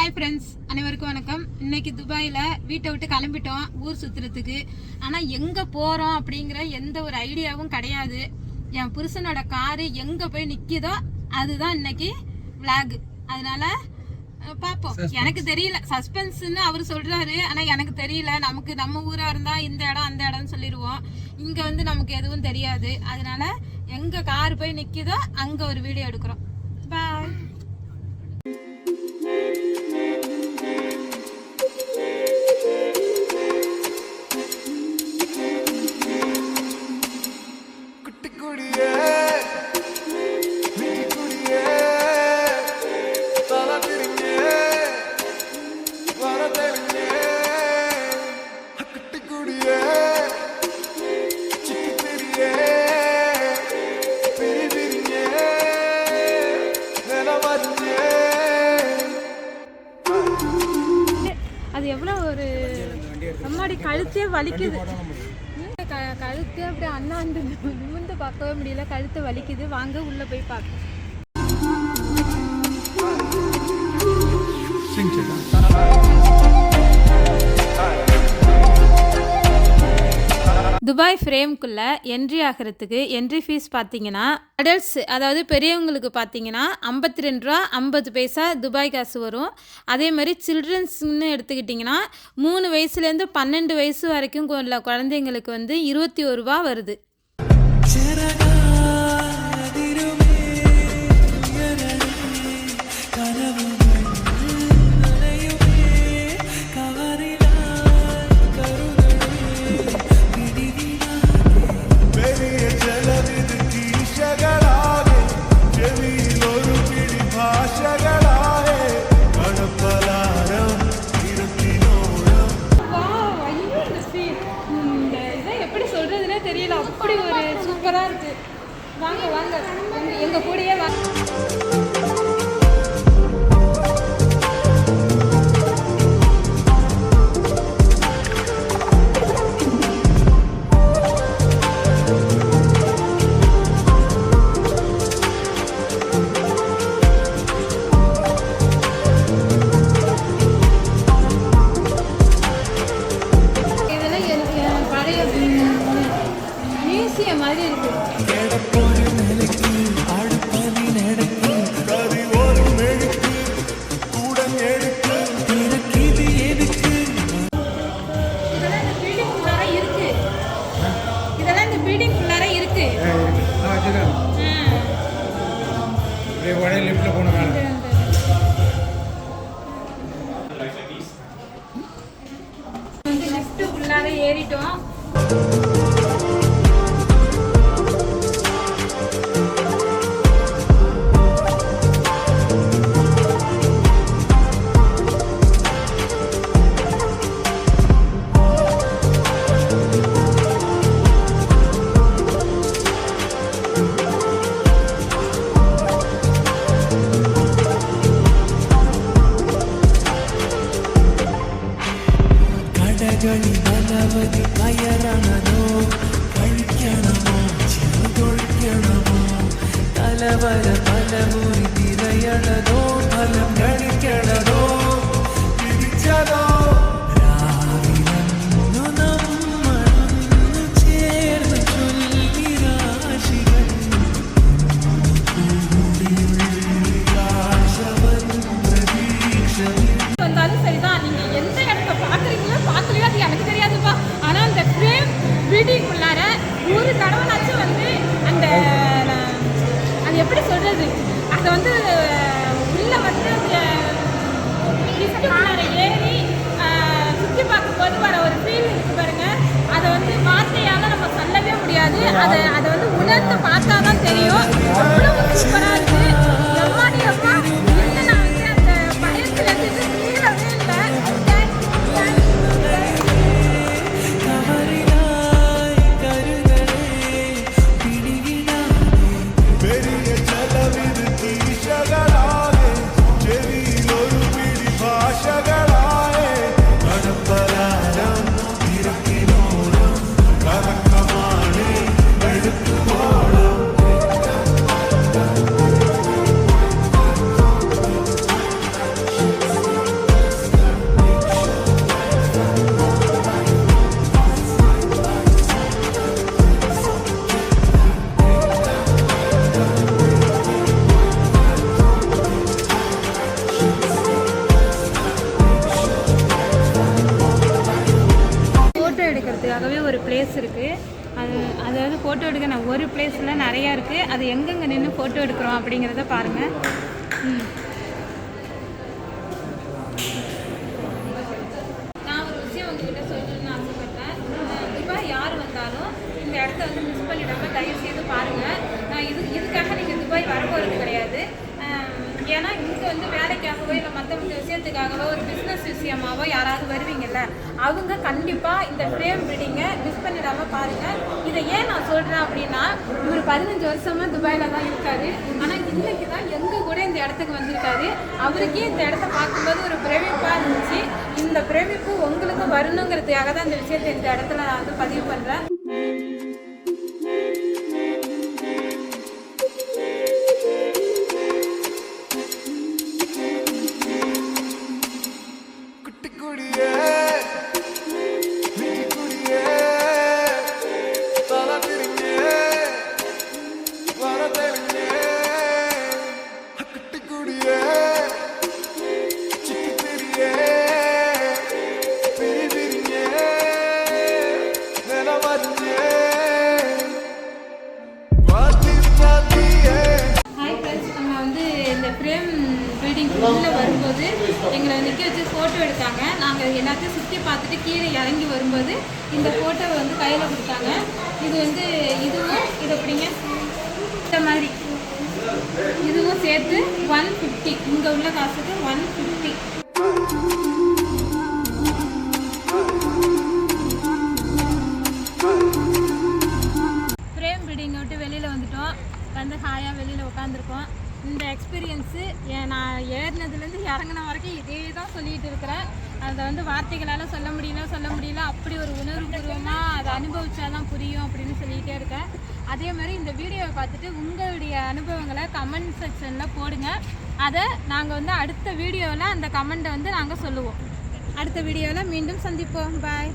Hi friends, அனைவருக்கும் வணக்கம். இன்னைக்கு துபாயில் வீட்டை விட்டு கிளம்பிட்டோம் ஊர் சுற்றுறதுக்கு. ஆனால் எங்கே போகிறோம் அப்படிங்கிற எந்த ஒரு ஐடியாவும் கிடையாது. என் புருஷனோட காரு எங்கே போய் நிற்கிதோ அதுதான் இன்னைக்கு விளாக். அதனால பார்ப்போம். எனக்கு தெரியல, சஸ்பென்ஸ்ன்னு அவர் சொல்கிறாரு, ஆனால் எனக்கு தெரியல. நமக்கு நம்ம ஊராக இருந்தால் இந்த இடம் அந்த இடம்னு சொல்லிடுவோம். இங்கே வந்து நமக்கு எதுவும் தெரியாது. அதனால எங்கே கார் போய் நிற்கிதோ அங்கே ஒரு வீடியோ எடுக்கிறோம். பாய். அது எவ்வளோ ஒரு அம்மாடி கழுத்தே வலிக்குது. கழுத்து அப்படியே அண்ணாந்து நிமிர்ந்து பார்க்கவே முடியல, கழுத்து வலிக்குது. வாங்க உள்ள போய் பார்க்க. துபாய் ஃப்ரேம்குள்ளே என்ட்ரி ஆகிறதுக்கு என்ட்ரி ஃபீஸ் பார்த்தீங்கன்னா அடல்ட்ஸ், அதாவது பெரியவங்களுக்கு பார்த்தீங்கன்னா 52 ரூபா 50 பைசா துபாய் காசு வரும். அதே மாதிரி சில்ட்ரன்ஸ்னு எடுத்துக்கிட்டிங்கன்னா 3 வயசுலேருந்து 12 வயசு வரைக்கும் உள்ள குழந்தைங்களுக்கு வந்து 21 ரூபா வருது. தெரியல, அப்படி ஒரு சூப்பராக இருக்கு. வாங்க வாங்க எங்கள் கூடயே வாங்க. மாதிரி இருக்கு. இதெல்லாம் இந்த பில்டிங் ஃபுல்லார இருக்கு. லிஃப்ட் ஃபுல்லார ஏறிட்டோம். തലവര പലമുറി തിരയണതോ ഫലം ഗണിക്കണതോ പിടിച്ചതോ രാവിലന്നു നമ്മളൊന്നു ചേർന്ന് ചൊല്ലി രാശികൾ வந்தாலும் சரிதான். நீங்க எந்த இடத்த பாக்குறீங்களோ பாக்கலையோ அது எனக்கு தெரியாதுப்பா. ஆனா அந்த பிளேஸ் இருக்குது. அதாவது ஃபோட்டோ எடுக்க நான் ஒரு பிளேஸில் நிறையா இருக்குது. அது எங்கெங்கே நின்று ஃபோட்டோ எடுக்கிறோம் அப்படிங்கிறத பாருங்கள். நான் ஒரு விஷயம் உங்ககிட்ட சொல்லணும்னு ஆசைப்பட்டேன். துபாய் யார் வந்தாலும் இந்த இடத்த வந்து மிஸ் பண்ணிடாமல் தயவு செய்து பாருங்கள். இதுக்காக நீங்கள் துபாய் வரப்போகிறது கிடையாது. ஏன்னா இங்கே வந்து வேலைக்காகவோ இல்லை மற்ற விஷயத்துக்காகவோ ஒரு பிஸ்னஸ் விஷயமாவோ யாராவது வருவீங்கள்ல, அவங்க கண்டிப்பாக இந்த ஃப்ரேம் பில்டிங்கை மிஸ் பண்ணிடாமல் பாருங்கள். இதை ஏன் நான் சொல்கிறேன் அப்படின்னா, ஒரு 15 வருஷமாக துபாயில் தான் இருக்காரு. ஆனால் இன்னைக்கு தான் எங்கள் கூட இந்த இடத்துக்கு வந்திருக்காரு. அவருக்கே இந்த இடத்த பார்க்கும்போது ஒரு பிரமிப்பாக இருந்துச்சு. இந்த பிரமிப்பு உங்களுக்கு வரணுங்கிறதுக்காக தான் இந்த விஷயத்தை இந்த இடத்துல நான் வந்து பதிவு பண்ணுறேன். ஹாய் ஃப்ரெண்ட்ஸ், நம்ம வந்து இந்த ஃப்ரேம் பில்டிங் உள்ளே வரும்போது எங்களை நிற்க வச்சு ஃபோட்டோ எடுத்தாங்க. நாங்கள் எல்லாத்தையும் சுற்றி பார்த்துட்டு கீழே இறங்கி வரும்போது இந்த ஃபோட்டோவை வந்து கையில் கொடுத்தாங்க. இது வந்து இதுவும் இது அப்படிங்க இந்த மாதிரி இதுவும் சேர்த்து 150, இங்கே உள்ள காசுக்கு 150. ஃப்ரேம் பில்டிங்கை விட்டு வெளியில் வந்துட்டோம். வந்து ஹாயாக வெளியில் உட்காந்துருக்கோம். இந்த எக்ஸ்பீரியன்ஸு நான் ஏறினதுலேருந்து இறங்கின வரைக்கும் இதே தான் சொல்லிகிட்டு இருக்கிறேன். அதை வந்து வார்த்தைகளால் சொல்ல முடியல. அப்படி ஒரு உணர்வுபூர்வமாக அதை அனுபவிச்சா தான் புரியும் அப்படின்னு சொல்லிகிட்டே இருக்கேன். அதே மாதிரி இந்த வீடியோவை பார்த்துட்டு உங்களுடைய அனுபவங்களை கமெண்ட் செக்ஷனில் போடுங்க. அதை நாங்கள் வந்து அடுத்த வீடியோவில் அந்த கமெண்ட்டை வந்து நாங்கள் சொல்லுவோம். அடுத்த வீடியோவில் மீண்டும் சந்திப்போம். பாய்.